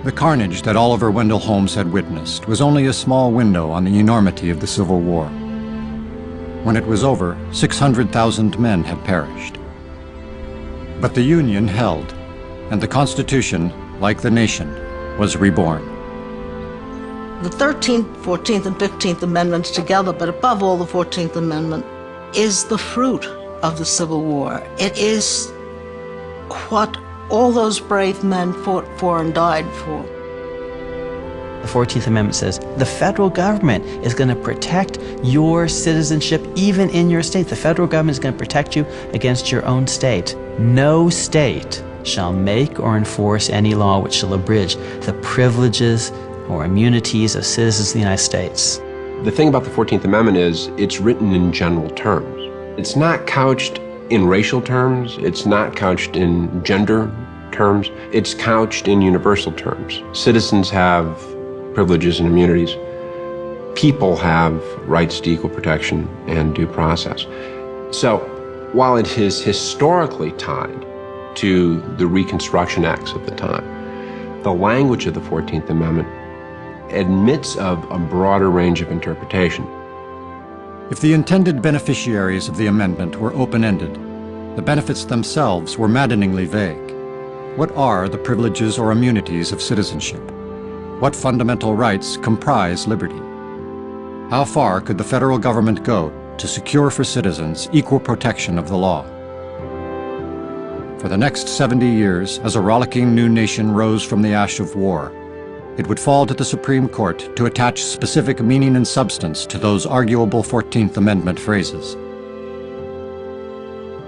The carnage that Oliver Wendell Holmes had witnessed was only a small window on the enormity of the Civil War. When it was over, 600,000 men had perished. But the Union held, and the Constitution, like the nation, was reborn. The 13th, 14th, and 15th Amendments together, but above all the 14th Amendment, is the fruit of the Civil War. It is what all those brave men fought for and died for. The 14th Amendment says the federal government is going to protect your citizenship even in your state. The federal government is going to protect you against your own state. No state shall make or enforce any law which shall abridge the privileges or immunities of citizens of the United States. The thing about the 14th Amendment is it's written in general terms. It's not couched in racial terms. It's not couched in gender terms. It's couched in universal terms. Citizens have privileges and immunities. People have rights to equal protection and due process. So while it is historically tied to the Reconstruction Acts of the time, the language of the 14th Amendment admits of a broader range of interpretation. If the intended beneficiaries of the amendment were open-ended, the benefits themselves were maddeningly vague. What are the privileges or immunities of citizenship? What fundamental rights comprise liberty? How far could the federal government go to secure for citizens equal protection of the law? For the next 70 years, as a rollicking new nation rose from the ash of war, it would fall to the Supreme Court to attach specific meaning and substance to those arguable 14th Amendment phrases.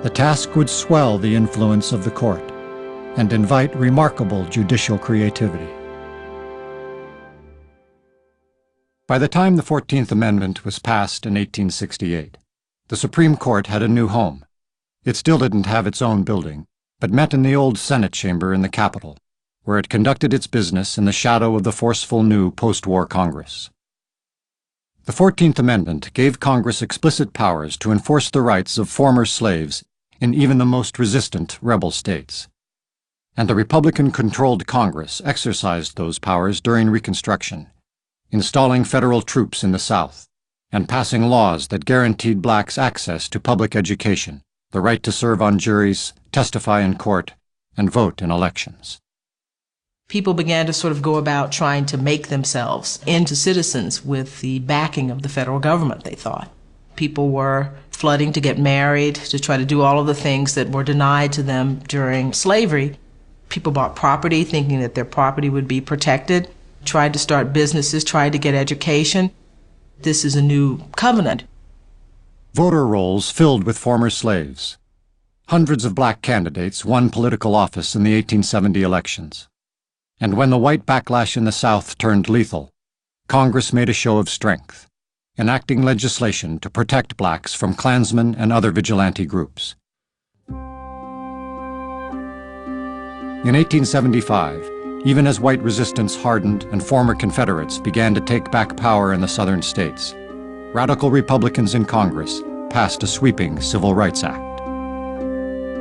The task would swell the influence of the court and invite remarkable judicial creativity. By the time the 14th Amendment was passed in 1868, the Supreme Court had a new home. It still didn't have its own building, but met in the old Senate chamber in the Capitol, where it conducted its business in the shadow of the forceful new post-war Congress. The 14th Amendment gave Congress explicit powers to enforce the rights of former slaves in even the most resistant rebel states. And the Republican-controlled Congress exercised those powers during Reconstruction, installing federal troops in the South, and passing laws that guaranteed blacks access to public education, the right to serve on juries, testify in court, and vote in elections. People began to sort of go about trying to make themselves into citizens with the backing of the federal government, they thought. People were flooding to get married, to try to do all of the things that were denied to them during slavery. People bought property thinking that their property would be protected, tried to start businesses, tried to get education. This is a new covenant. Voter rolls filled with former slaves. Hundreds of black candidates won political office in the 1870 elections. And when the white backlash in the South turned lethal, Congress made a show of strength, enacting legislation to protect blacks from Klansmen and other vigilante groups. In 1875, even as white resistance hardened and former Confederates began to take back power in the southern states, radical Republicans in Congress passed a sweeping Civil Rights Act.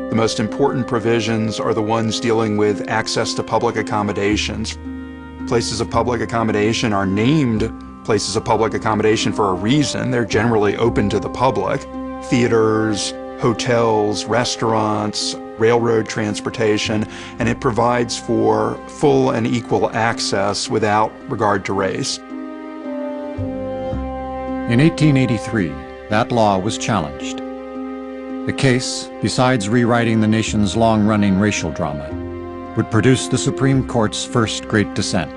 The most important provisions are the ones dealing with access to public accommodations. Places of public accommodation are named places of public accommodation for a reason. They're generally open to the public. Theaters, hotels, restaurants, railroad transportation, and it provides for full and equal access without regard to race. In 1883, that law was challenged. The case, besides rewriting the nation's long-running racial drama, would produce the Supreme Court's first great dissent,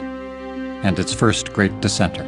and its first great dissenter.